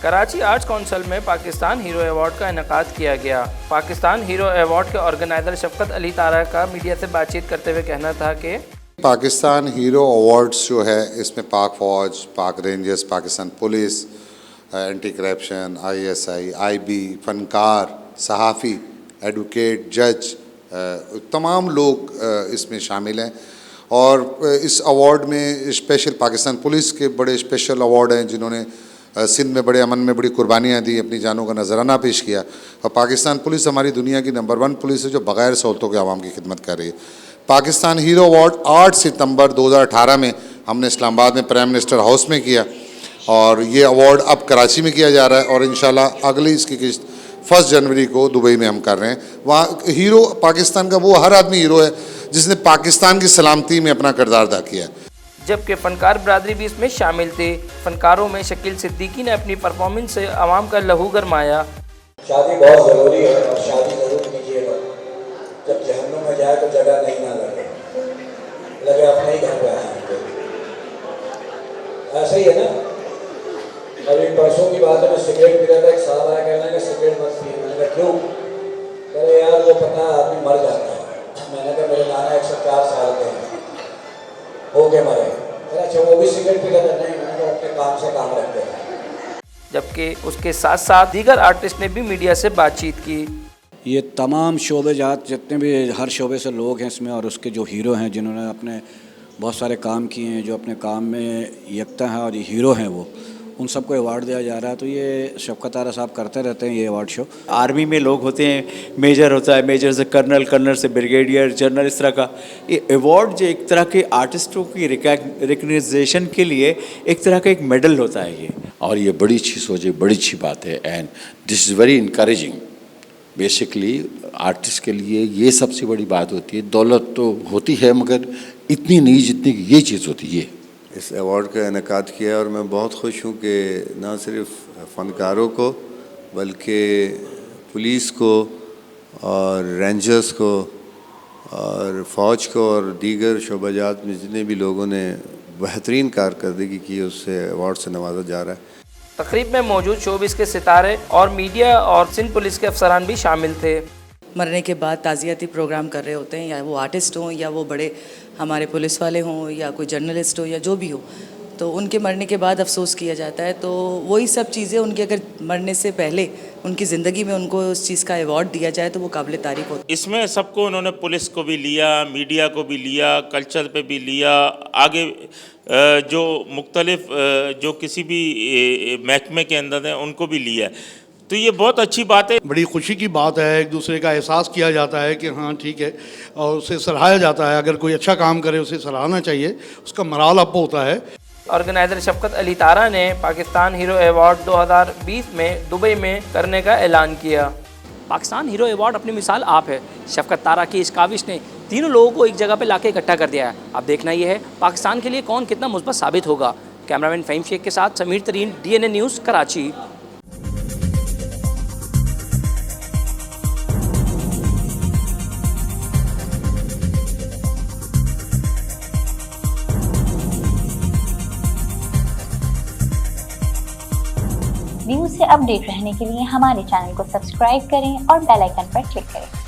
Karachi arts council में Pakistan hero award का इनेकाद किया गया। पाकिस्तान हीरो अवार्ड के ऑर्गेनाइजर शफकत अली तारा का मीडिया से बातचीत करते हुए कहना था कि पाकिस्तान हीरो अवार्ड्स जो है इसमें पाक फ़ौज, Pak rangers, Pakistan police, anti corruption, ISI, IB, फनकार, सहाफ़ी, एडवोकेट, जज, तमाम लोग इसमें शामिल हैं। और इस अवार्ड में स्पेशल पाकिस्तान पुलिस के बड़े स्पेशल अवार्ड हैं जिन्होंने सिंध में बड़े अमन में बड़ी कुर्बानियाँ दी, अपनी जानों का नजराना पेश किया। और पाकिस्तान पुलिस हमारी दुनिया की नंबर 1 पुलिस है जो बग़ैर सहूलतों के आवाम की खिदमत कर रही है। पाकिस्तान हीरो अवार्ड 8 सितंबर 2018 में हमने इस्लामाबाद में प्राइम मिनिस्टर हाउस में किया और ये अवार्ड अब कराची में किया जा रहा है और इंशाल्लाह अगली इसकी किस्त 1 जनवरी को दुबई में हम कर रहे हैं। वहाँ हीरो पाकिस्तान का वो हर आदमी हीरो है जिसने पाकिस्तान की सलामती में अपना किरदार अदा किया। जबकि फनकार बरादरी भी इसमें शामिल थे। फनकारों में शकील सिद्दीकी ने अपनी परफॉर्मेंस से आवाम का लहू गरमाया। शादी बहुत ज़रूरी है और शादी ज़रूर कीजिएगा। जब जहन्नुम में जाए तो जगह नहीं ना लगे अपने ही घर पे आए। ऐसा ही है ना। अभी परसों की बात है, मैं सिगरेट पी रहा था, एक साहब आया कहना कि सिगरेट मत पिए। मैंने कहा क्यों? कह रहे यार वो पता है आदमी मर जाता है। मैंने कहा मेरे नाना 104 साल के हैं, हो के मरे। अच्छा वो भी सिगरेट पी रहा था? नहीं, मैंने कहा अपने काम से काम रखते हैं। जबकि उसके साथ साथ दीगर आर्टिस्ट ने भी मीडिया से बातचीत की। ये तमाम शोबे जात जितने भी हर शोबे से लोग हैं इसमें और उसके जो हीरो हैं जिन्होंने अपने बहुत सारे काम किए हैं, जो अपने काम में यकता हैं और ये हीरो हैं, वो उन सबको अवार्ड दिया जा रहा है। तो ये शफकत तारा साहब करते रहते हैं ये अवार्ड शो। आर्मी में लोग होते हैं, मेजर होता है, मेजर से कर्नल, कर्नल से ब्रिगेडियर, जनरल, इस तरह का ये अवार्ड जो एक तरह के आर्टिस्टों की रिकग्नाइजेशन के लिए एक तरह का एक मेडल होता है ये। और ये बड़ी अच्छी सोच है, बड़ी अच्छी बात है and this is very encouraging. Basically artist के लिए ये सबसे बड़ी बात होती है। दौलत तो होती है मगर इतनी नहीं जितनी ये चीज़ होती है। इस अवार्ड का इनेकाद किया और मैं बहुत खुश हूँ कि ना सिर्फ फ़नकारों को बल्कि पुलिस को और रेंजर्स को और फ़ौज को और दीगर शोबाजात में जितने भी लोगों ने बेहतरीन कारकर्दगी की उससे अवार्ड से नवाजा जा रहा है। तकरीब में मौजूद शोबिस के सितारे और मीडिया और सिंध पुलिस के अफसरान भी शामिल थे। मरने के बाद ताज़ियती प्रोग्राम कर रहे होते हैं, या वो आर्टिस्ट हों या वो बड़े हमारे पुलिस वाले हों या कोई जर्नलिस्ट हो या जो भी हो, तो उनके मरने के बाद अफसोस किया जाता है। तो वही सब चीज़ें उनके अगर मरने से पहले उनकी ज़िंदगी में उनको उस चीज़ का अवार्ड दिया जाए तो वो काबिल तारीफ़ होता है। इसमें सबको उन्होंने पुलिस को भी लिया, मीडिया को भी लिया, कल्चर पे भी लिया, आगे जो मुख्तलिफ जो किसी भी महकमे के अंदर हैं उनको भी लिया। तो ये बहुत अच्छी बात है, बड़ी खुशी की बात है। एक दूसरे का एहसास किया जाता है कि हाँ ठीक है और उसे सराहाया जाता है। अगर कोई अच्छा काम करे उसे सराहना चाहिए, उसका मराल अप होता है। ऑर्गेनाइजर शफकत अली तारा ने पाकिस्तान हीरो अवार्ड 2020 में दुबई में करने का ऐलान किया। पाकिस्तान हीरो अवार्ड अपनी मिसाल आप है। शफकत तारा की इस काविश ने तीनों लोगों को एक जगह पर लाके इकट्ठा कर दिया है। अब देखना यह है पाकिस्तान के लिए कौन कितना मुस्बत साबित होगा। कैमरामैन फ़हीम शेख के साथ समीर तरीन, DNA न्यूज़, कराची। न्यूज़ से अपडेट रहने के लिए हमारे चैनल को सब्सक्राइब करें और बेल आइकन पर क्लिक करें।